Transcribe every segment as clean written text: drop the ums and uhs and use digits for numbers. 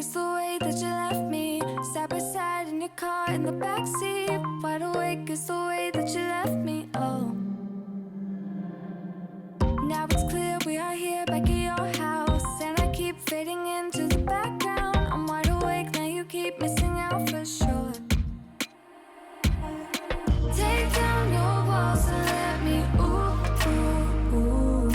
is the way that you left me, side by side in your car in the backseat. Wide awake is the way that you left me. Oh, now it's clear we are here back at your house, and I keep fading into the background. I'm wide awake now, you keep missing out for sure. Take down your walls and let me ooh, ooh, ooh.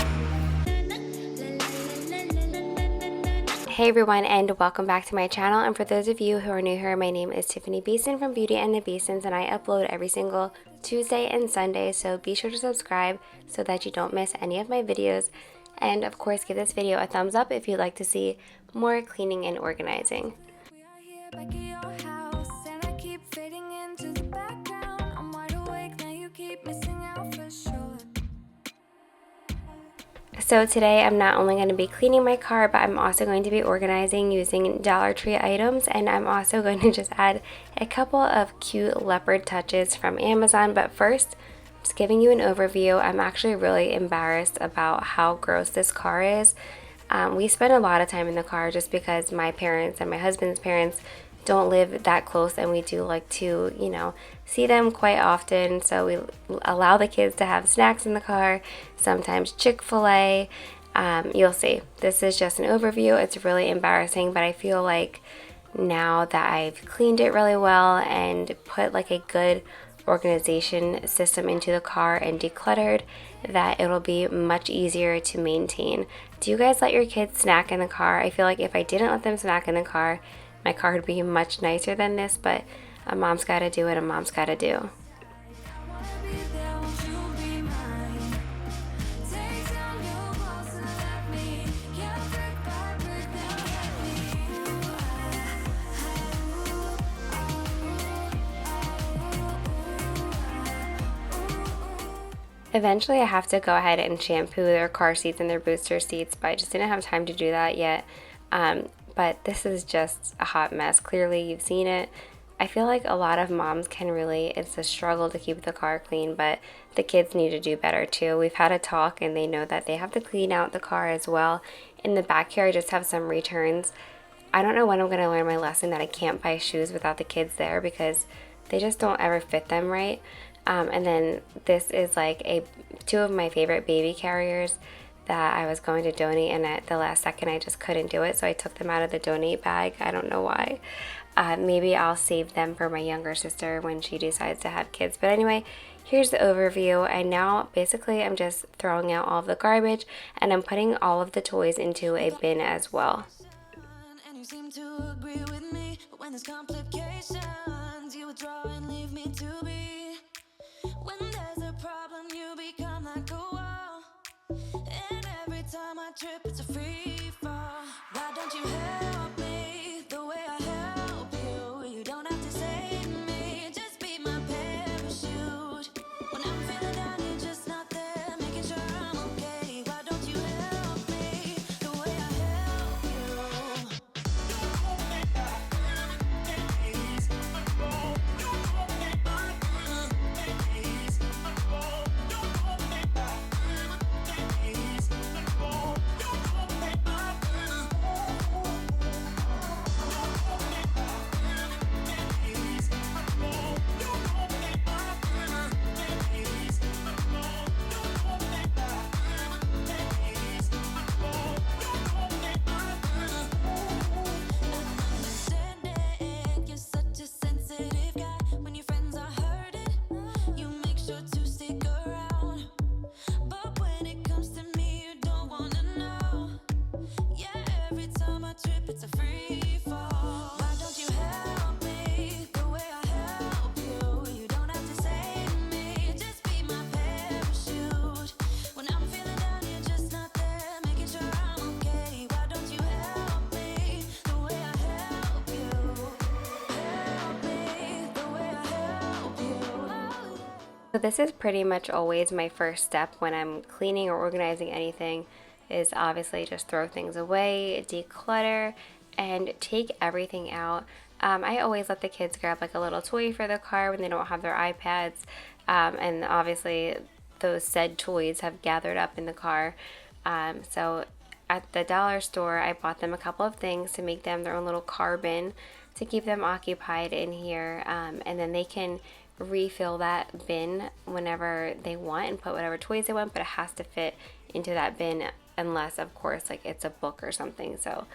Hey everyone, and welcome back to my channel. And for those of you who are new here, my name is Tiffani Beaston from Beauty and the Beastons, and I upload every single Tuesday and Sunday, so be sure to subscribe so that you don't miss any of my videos. And of course, give this video a thumbs up if you'd like to see more cleaning and organizing. We are here back at your house, and I keep fading into the background. I'm wide awake now, you keep missing out for sure. So today I'm not only going to be cleaning my car, but I'm also going to be organizing using Dollar Tree items, and I'm also going to just add a couple of cute leopard touches from Amazon. But first, just giving you an overview. I'm actually really embarrassed about how gross this car is. We spend a lot of time in the car just because my parents and my husband's parents don't live that close, and we do like to, you know, see them quite often. So we allow the kids to have snacks in the car, sometimes Chick-fil-A. You'll see. This is just an overview. It's really embarrassing, but I feel like now that I've cleaned it really well and put like a good organization system into the car and decluttered, that it'll be much easier to maintain. Do you guys let your kids snack in the car? I feel like if I didn't let them snack in the car, my car would be much nicer than this, but a mom's gotta do what a mom's gotta do. Eventually I have to go ahead and shampoo their car seats and their booster seats, but I just didn't have time to do that yet. But this is just a hot mess. Clearly you've seen it. I feel like a lot of moms can relate. It's a struggle to keep the car clean, but the kids need to do better too. We've had a talk, and they know that they have to clean out the car as well. In the back here I just have some returns. I don't know when I'm going to learn my lesson that I can't buy shoes without the kids there, because they just don't ever fit them right. And then this is like two of my favorite baby carriers that I was going to donate, and at the last second I just couldn't do it, so I took them out of the donate bag. I don't know why. Maybe I'll save them for my younger sister when she decides to have kids. But anyway, here's the overview, and now basically I'm just throwing out all of the garbage, and I'm putting all of the toys into a bin as well. And you seem to agree with me, but when there's complications, you withdraw and leave me to be. When there's a problem, you become like a wall, and every time I trip, it's a free fall. Why don't you help me the way I help you? You don't have to save me, just be my parachute. When I'm feeling down, you're just not there, making sure I'm okay. Why don't you help me the way I help you? So this is pretty much always my first step when I'm cleaning or organizing anything, is obviously just throw things away, declutter, and take everything out. I always let the kids grab like a little toy for the car when they don't have their iPads, and obviously those said toys have gathered up in the car. So at the dollar store, I bought them a couple of things to make them their own little car bin to keep them occupied in here, and then they can refill that bin whenever they want and put whatever toys they want, but it has to fit into that bin unless, of course, like it's a book or something. So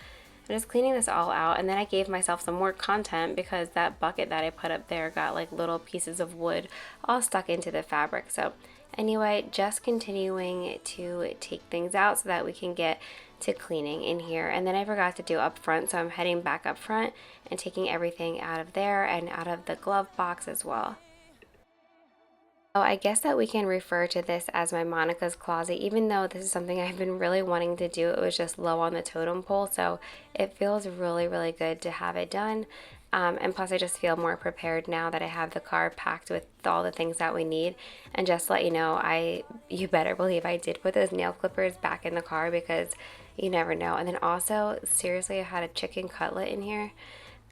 I'm just cleaning this all out, and then I gave myself some more content because that bucket that I put up there got like little pieces of wood all stuck into the fabric. So anyway, just continuing to take things out so that we can get to cleaning in here. And then I forgot to do up front, so I'm heading back up front and taking everything out of there and out of the glove box as well. So I guess that we can refer to this as my Monica's closet, even though this is something I've been really wanting to do. It was just low on the totem pole, so it feels really, really good to have it done. And plus I just feel more prepared now that I have the car packed with all the things that we need. And just to let you know, you better believe I did put those nail clippers back in the car because you never know. And then also, seriously, I had a chicken cutlet in here.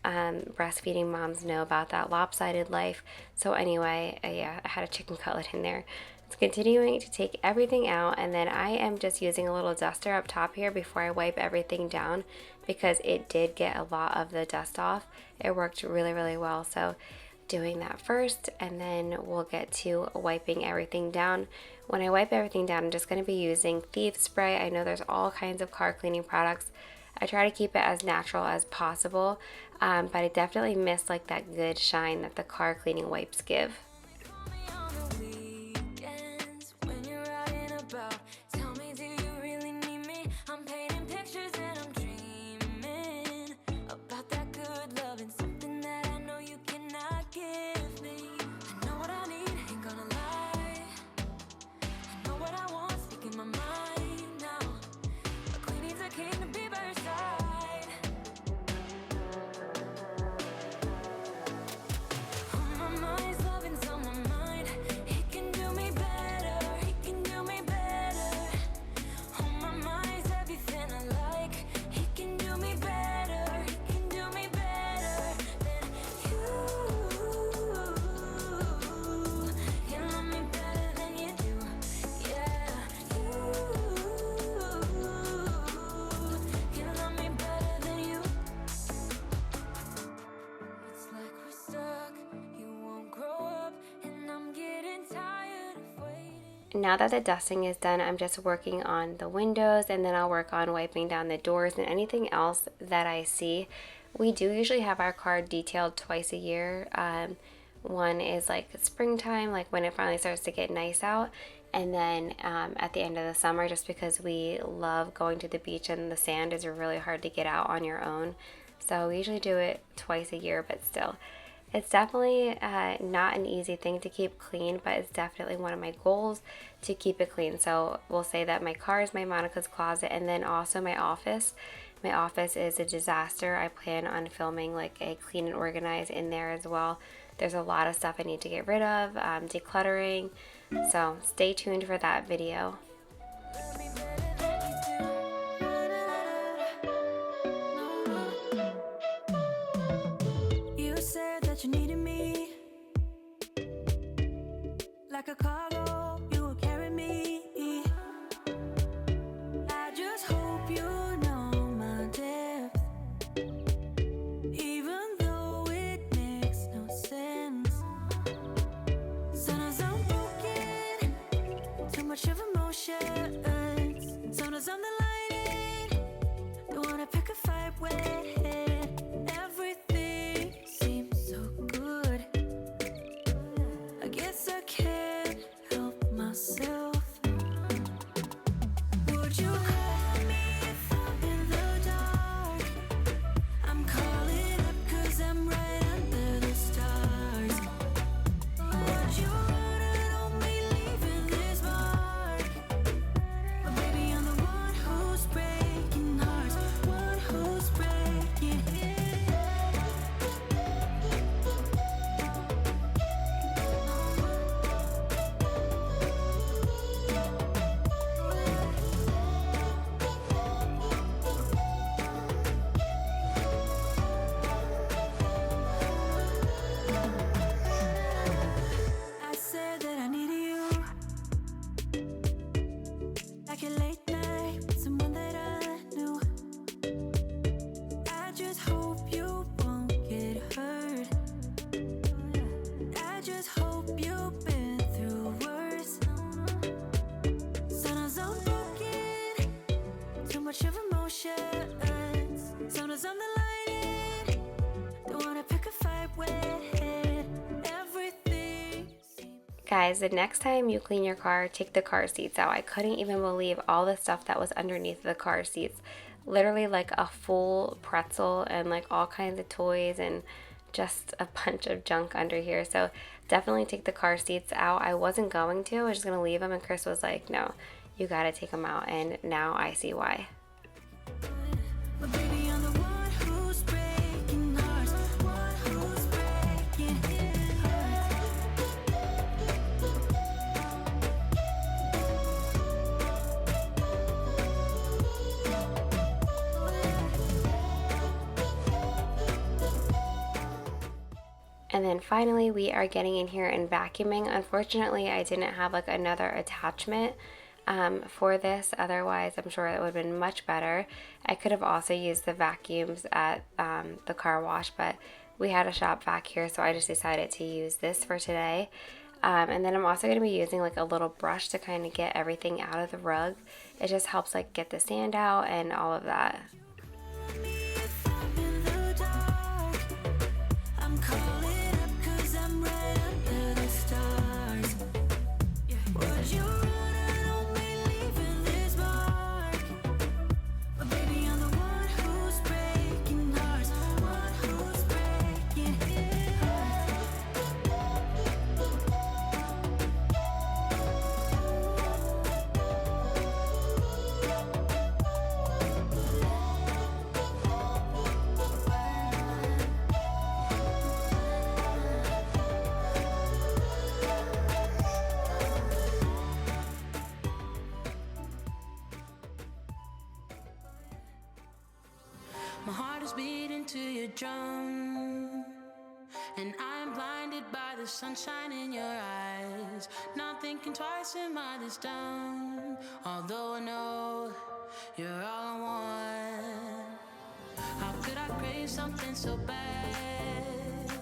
Breastfeeding moms know about that lopsided life. So anyway, yeah, I had a chicken cutlet in there. It's continuing to take everything out, and then I am just using a little duster up top here before I wipe everything down because it did get a lot of the dust off. It worked really, really well. So doing that first, and then we'll get to wiping everything down. When I wipe everything down, I'm just going to be using Thief Spray. I know there's all kinds of car cleaning products. I try to keep it as natural as possible, but I definitely miss like that good shine that the car cleaning wipes give. Now that the dusting is done, I'm just working on the windows, and then I'll work on wiping down the doors and anything else that I see. We do usually have our car detailed twice a year. One is like springtime, like when it finally starts to get nice out, and then at the end of the summer, just because we love going to the beach and the sand is really hard to get out on your own. So we usually do it twice a year, but still. It's definitely not an easy thing to keep clean, but it's definitely one of my goals to keep it clean. So we'll say that my car is my Monica's closet, and then also my office. My office is a disaster. I plan on filming like a clean and organize in there as well. There's a lot of stuff I need to get rid of, decluttering. So stay tuned for that video. You needed me like a cargo, you will carry me. I just hope you know my depth, even though it makes no sense. Sometimes I'm broken, too much of emotion. Sometimes I'm the lighting, don't wanna pick a fight with. Guys, the next time you clean your car, take the car seats out. I couldn't even believe all the stuff that was underneath the car seats. Literally like a full pretzel and like all kinds of toys and just a bunch of junk under here. So definitely take the car seats out. I wasn't going to. I was just going to leave them, and Chris was like, no, you got to take them out. And now I see why. But baby, I'm the one who's breaking hearts, one who's breaking hearts. And then finally we are getting in here and vacuuming. Unfortunately, I didn't have like another attachment for this, otherwise I'm sure it would have been much better. I could have also used the vacuums at the car wash, but we had a shop vac here, so I just decided to use this for today. And then I'm also going to be using like a little brush to kind of get everything out of the rug. It just helps like get the sand out and all of that. If I'm in the dark, I'm calling up 'cause I'm right under the stars. Would you run on me, leaving this mark? But baby, I'm the one who's breaking hearts, one who's breaking hearts. My heart is beating to your drum, and I'm blinded by the sunshine in your eyes. Not thinking twice, am I this dumb? Although I know you're all I want. How could I crave something so bad?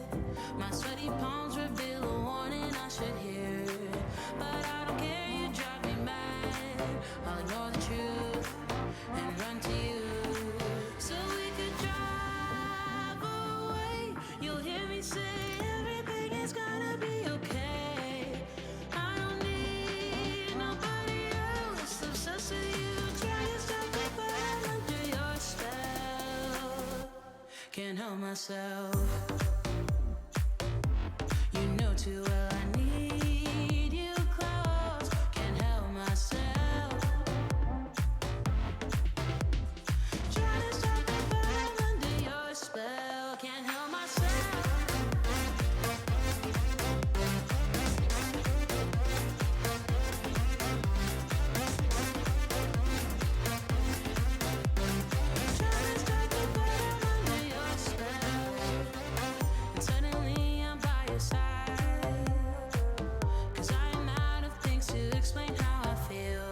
My sweaty palms reveal a warning I should hear, but I don't care, you drive me mad. I'll ignore the truth and run to you. So we could drive away. You'll hear me say everything is gonna be okay. I don't need nobody else. Obsessed with you, trying to stop me, but I'm under your spell. Can't help myself. You know too well I need you close. Can't help myself. Trying to stop me, but I'm under your spell. Can't help myself. Trying to stop me, but I'm under your spell. And suddenly I'm by your side, 'cause I'm out of things to explain how I feel.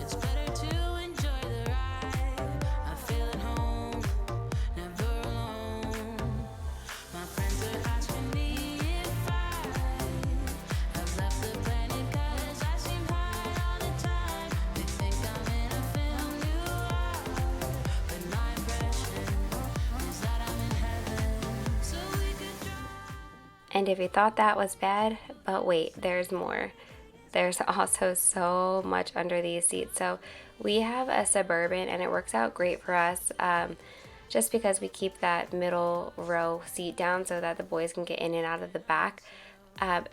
It's better to enjoy the ride. I feel at home, never alone. My friends are asking me if I have left the planet 'cause I seem high all the time. They think I'm in a film noir, but my impression is that I'm in heaven. So we could drive. And if you thought that was bad, but wait, there's more. There's also so much under these seats. So we have a Suburban and it works out great for us, just because we keep that middle row seat down so that the boys can get in and out of the back.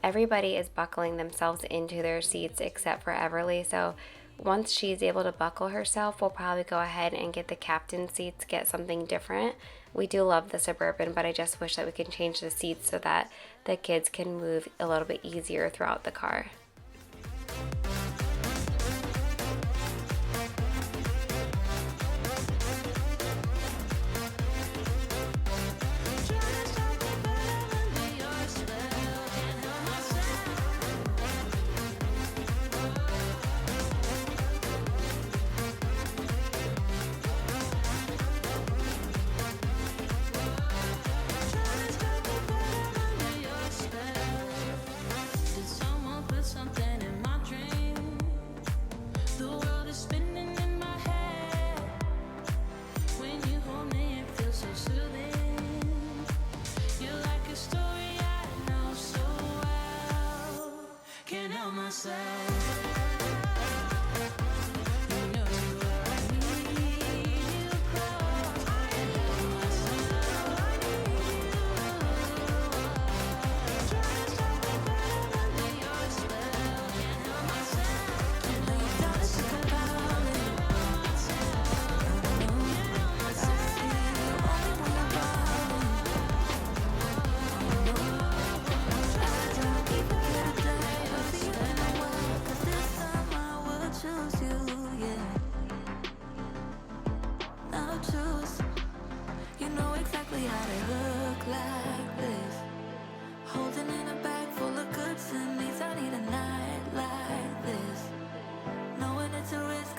Everybody is buckling themselves into their seats except for Everly. So once she's able to buckle herself, we'll probably go ahead and get the captain seats, get something different. We do love the Suburban, but I just wish that we can change the seats so that the kids can move a little bit easier throughout the car. Trying to stop me, but I'm under your spell. Can't help myself. Trying to stop me, but I'm under your spell. Did someone put some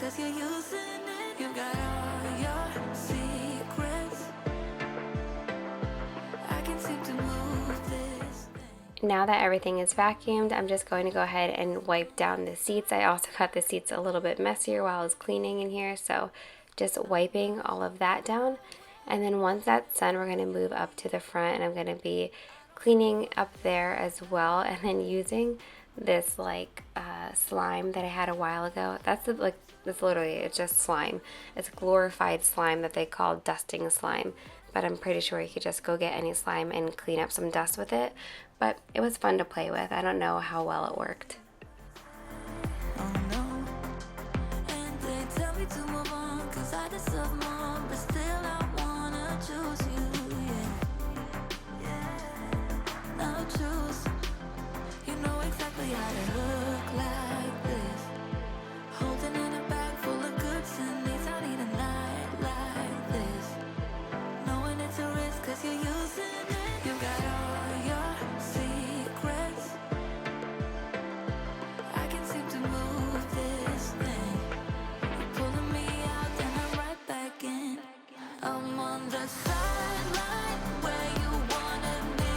'cause you're using it. You got all your secrets. I can seem to move this thing. Now that everything is vacuumed, I'm just going to go ahead and wipe down the seats. I also got the seats a little bit messier while I was cleaning in here, so just wiping all of that down. And then once that's done, we're going to move up to the front, and I'm going to be cleaning up there as well, and then using this like slime that I had a while ago. That's literally, it's just slime. It's glorified slime that they call dusting slime, but I'm pretty sure you could just go get any slime and clean up some dust with it. But it was fun to play with. I don't know how well it worked. Oh no, and they tell me to move on 'cause I deserve more, but still I wanna choose you, yeah. Now choose, you know exactly how to look like this. Holding in a bag full of goods and needs, I need a night like this. Knowing it's a risk 'cause you're using it. You got all your secrets. I can seem to move this thing. You're pulling me out, then I'm right back in. I'm on the sideline where you wanted me.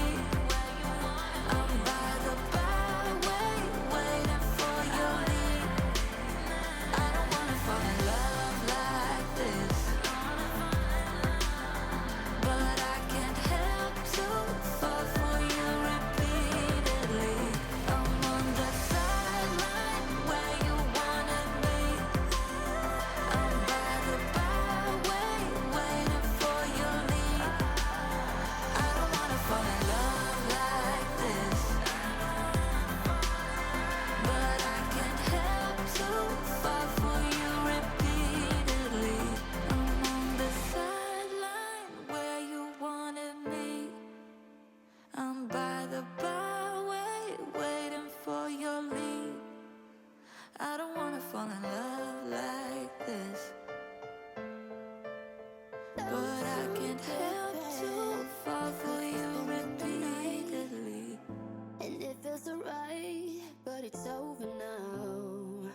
I'm by the byway, waiting for your lead. I don't wanna fall in love like this, but I can't help to fall for you repeatedly. I'm on the sideline where you wanted me. I'm by the byway, waiting for your lead. I don't wanna fall in love like this, but I can't help to fall for you repeatedly. I'm on the sideline where you wanted me. I'm by the byway, waiting for your lead. I don't wanna fall in love like this, but I can't help to fall for you repeatedly. And it feels alright, but it's over now.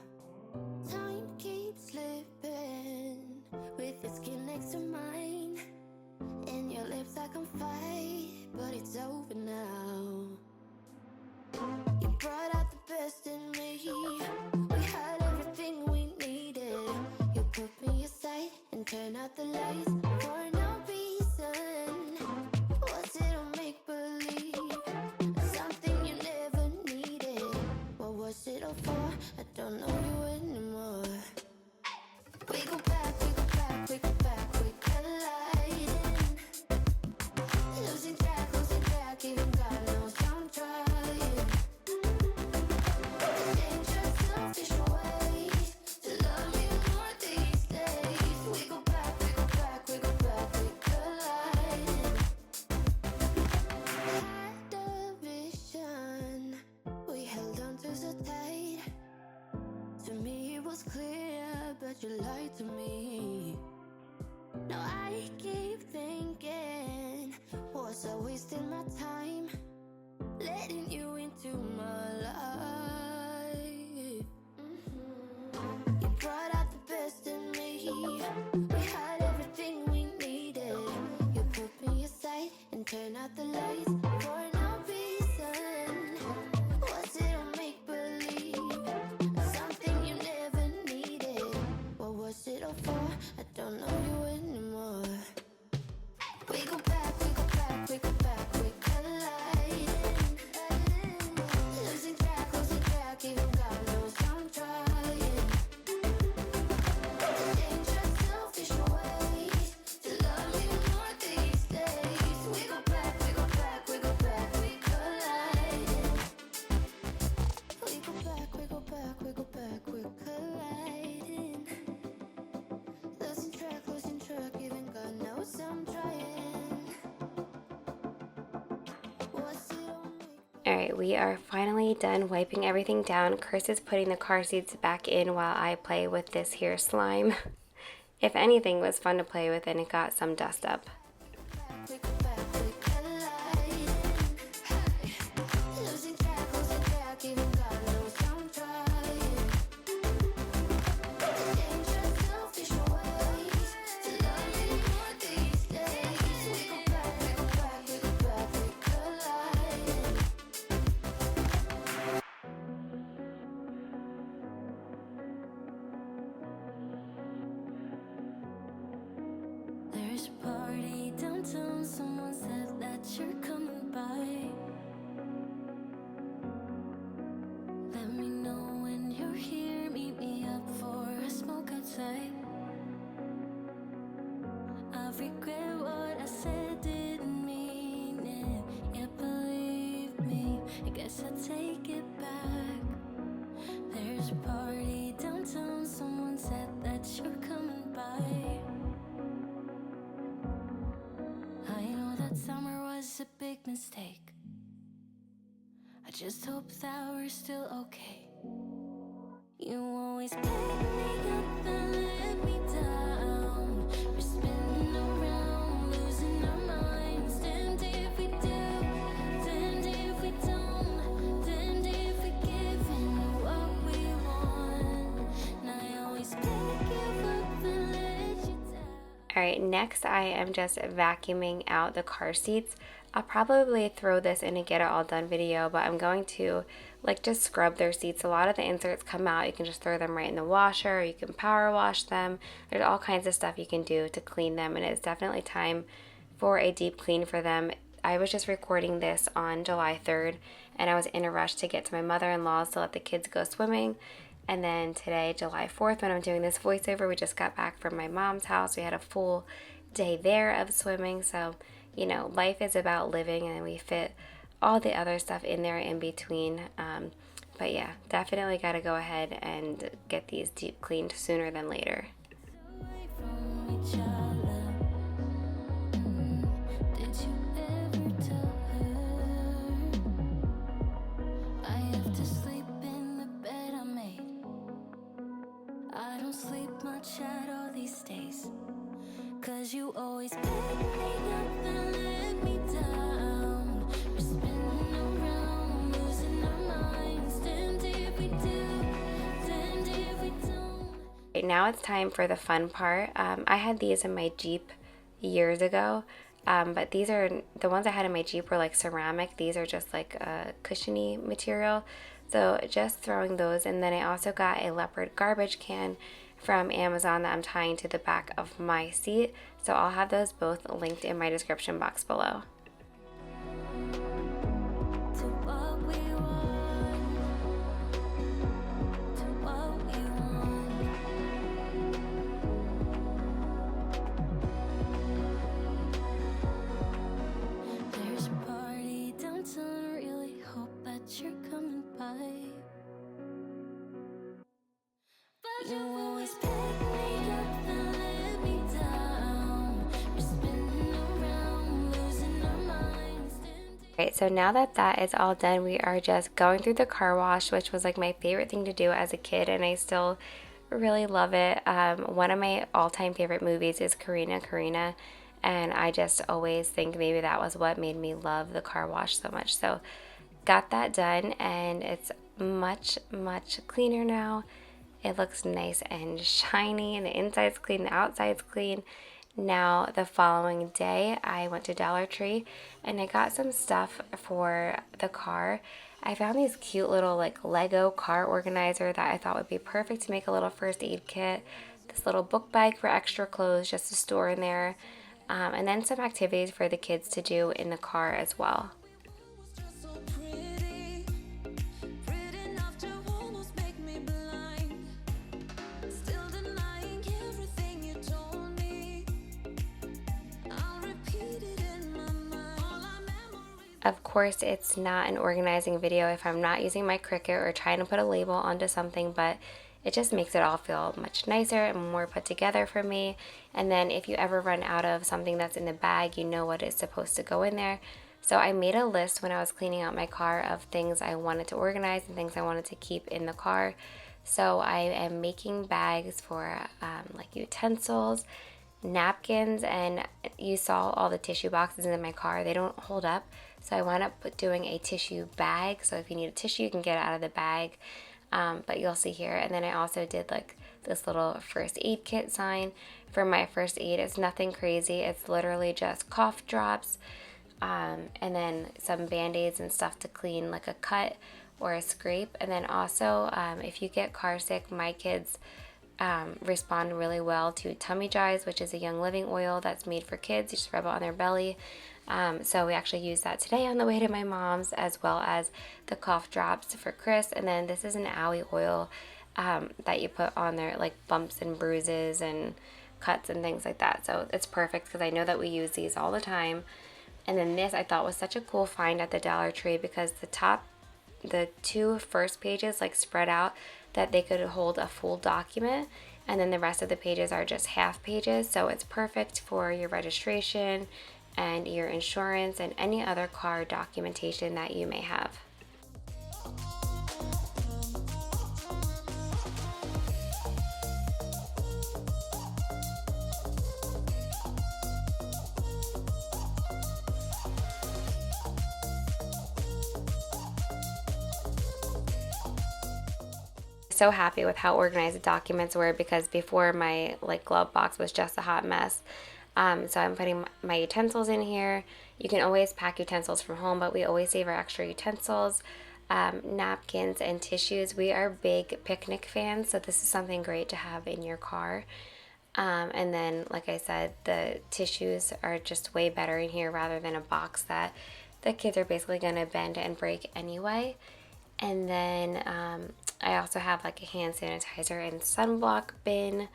Time keeps slipping with your skin next to mine, and your lips I can fight, but it's over now. You brought out the best in me. We had everything we needed. You put me aside and turn out the lights for no reason. Was it a make believe? Something you never needed. What was it all for? I don't know you anymore. We go back, we go back, we go back, we colliding. Losing track, even God knows I'm trying. Dangerous, selfish ways to love you more these days. We go back, we go back, we go back, we colliding. Had a vision, we held on to so tight. To me it was clear, but you lied to me. Now I keep thinking, was I wasting my time letting you into my life? You brought out the best in me. We had everything we needed. You put me aside and turn out the lights for no reason. Was it a make believe? Something you never needed. What was it all for? I don't know you anymore. We go back, we go back, we go back, we colliding. Losing track, even God knows I'm trying. Dangerous, selfish ways to love you more these days. We go back, we go back, we go back, we colliding. We go back, we go back, we go back, we colliding. Losing track, even God knows I'm trying. Was it on me? Alright, we are finally done wiping everything down. Chris is putting the car seats back in while I play with this here slime. If anything, it was fun to play with, and it got some dust up. We go back, we colliding. Losing track, even God knows I'm trying. Dangerous, There's a party downtown, someone said that you're coming by. Let me know when you're here, meet me up for a smoke outside. I regret what I said, didn't mean it. Yeah, believe me, I guess I take it back. There's a party downtown, someone said that you're coming by. I know that summer was a big mistake. I just hope that we're still okay. You always pick me up and let me down. We're spinning around, losing our minds. Damned if we do, damned if we don't, damned if we give in what we want. And I always pick you up and let you down. Alright, next I am just vacuuming out the car seats. I'll probably throw this in a get it all done video, but I'm going to like just scrub their seats. A lot of the inserts come out. You can just throw them right in the washer, or you can power wash them. There's all kinds of stuff you can do to clean them, and it's definitely time for a deep clean for them. I was just recording this on July 3rd, and I was in a rush to get to my mother-in-law's to let the kids go swimming. And then today, July 4th, when I'm doing this voiceover, we just got back from my mom's house. We had a full day there of swimming, so you know, life is about living, and we fit all the other stuff in there in between. But yeah, definitely got to go ahead and get these deep cleaned sooner than later. Away from each other. Did you ever tell her I have to sleep in the bed I made? I don't sleep much at all these days. 'Cause you always pick me up and let me down. We're spinning around, losing our minds. Damned if we do, damned if we don't. Right now it's time for the fun part. I had these in my Jeep years ago, but these are, the ones I had in my Jeep were like ceramic. These are just like a cushiony material. So just throwing those, and then I also got a leopard garbage can from Amazon that I'm tying to the back of my seat. So I'll have those both linked in my description box below. To what we want, to what we want. There's a party downtown, really hope that you're coming by. But you always pick me up and let me down. We're spinning around, losing our minds. Alright, so now that that is all done, we are just going through the car wash, which was like my favorite thing to do as a kid, and I still really love it. One of my all-time favorite movies is Karina, and I just always think maybe that was what made me love the car wash so much. So got that done, and it's much cleaner now. It looks nice and shiny, and the inside's clean, the outside's clean. Now the following day I went to Dollar Tree and I got some stuff for the car. I found these cute little like Lego car organizer that I thought would be perfect to make a little first aid kit. This little book bag for extra clothes just to store in there. And then some activities for the kids to do in the car as well. Just so pretty, pretty enough to almost make me blind. Still denying everything you told me. I'll repeat it in my mind. All our memories. Of course, it's not an organizing video if I'm not using my Cricut or trying to put a label onto something, but it just makes it all feel much nicer and more put together for me. And then if you ever run out of something that's in the bag, you know what is supposed to go in there. So I made a list when I was cleaning out my car of things I wanted to organize and things I wanted to keep in the car. So I am making bags for like utensils, napkins, and you saw all the tissue boxes in my car. They don't hold up, so I wound up doing a tissue bag. So if you need a tissue, you can get it out of the bag. But you'll see here. And then I also did like this little first aid kit sign for my first aid. It's nothing crazy. It's literally just cough drops, and then some band-aids and stuff to clean like a cut or a scrape. And then also if you get car sick, my kids respond really well to tummy dries, which is a Young Living oil that's made for kids. You just rub it on their belly. So we actually used that today on the way to my mom's, as well as the cough drops for Chris. And then this is an aloe oil that you put on their like bumps and bruises and cuts and things like that. So it's perfect because I know that we use these all the time. And then this I thought was such a cool find at the Dollar Tree because the two first pages like spread out that they could hold a full document, and then the rest of the pages are just half pages. So it's perfect for your registration and your insurance and any other car documentation that you may have. So happy with how organized the documents were because before my like glove box was just a hot mess. So I'm putting my utensils in here. You can always pack utensils from home, but we always save our extra utensils, napkins and tissues. We are big picnic fans, so this is something great to have in your car. And then, like I said, the tissues are just way better in here rather than a box that the kids are basically going to bend and break anyway. And then I also have like a hand sanitizer and sunblock bin,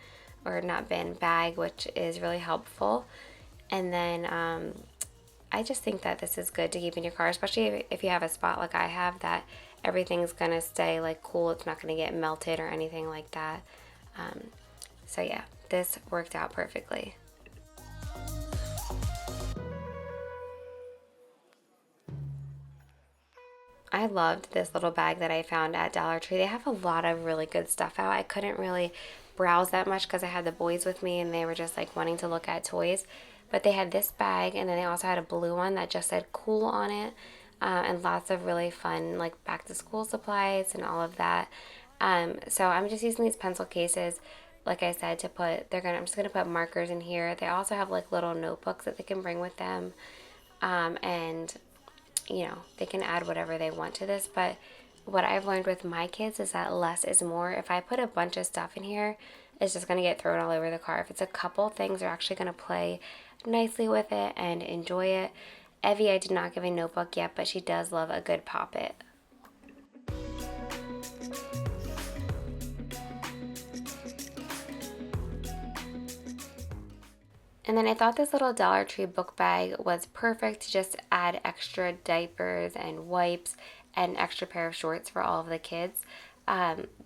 or not bin, bag, which is really helpful. And then I just think that this is good to keep in your car, especially if you have a spot like I have that everything's gonna stay like cool. It's not gonna get melted or anything like that. So yeah, this worked out perfectly. I loved this little bag that I found at Dollar Tree. They have a lot of really good stuff out. I couldn't really browse that much because I had the boys with me and they were just like wanting to look at toys. But they had this bag, and then they also had a blue one that just said cool on it, and lots of really fun like back to school supplies and all of that. So I'm just using these pencil cases, like I said, to put, I'm just gonna put markers in here. They also have like little notebooks that they can bring with them, and you know, they can add whatever they want to this. But what I've learned with my kids is that less is more. If I put a bunch of stuff in here, it's just going to get thrown all over the car. If it's a couple things, they're actually going to play nicely with it and enjoy it. Evie, I did not give a notebook yet, but she does love a good pop-it. And then I thought this little Dollar Tree book bag was perfect to just add extra diapers and wipes and extra pair of shorts for all of the kids.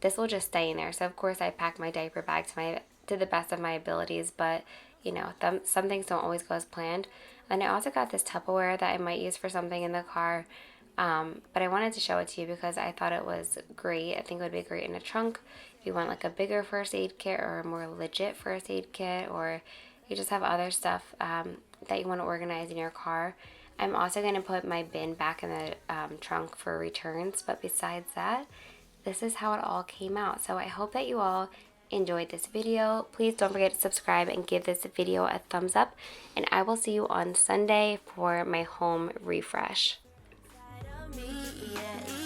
This will just stay in there. So of course I pack my diaper bag to the best of my abilities, but you know, some things don't always go as planned. And I also got this Tupperware that I might use for something in the car. But I wanted to show it to you because I thought it was great. I think it would be great in a trunk if you want like a bigger first aid kit or a more legit first aid kit, or you just have other stuff that you want to organize in your car. I'm also going to put my bin back in the trunk for returns, but besides that, this is how it all came out. So I hope that you all enjoyed this video. Please don't forget to subscribe and give this video a thumbs up, and I will see you on Sunday for my home refresh. Me, yeah,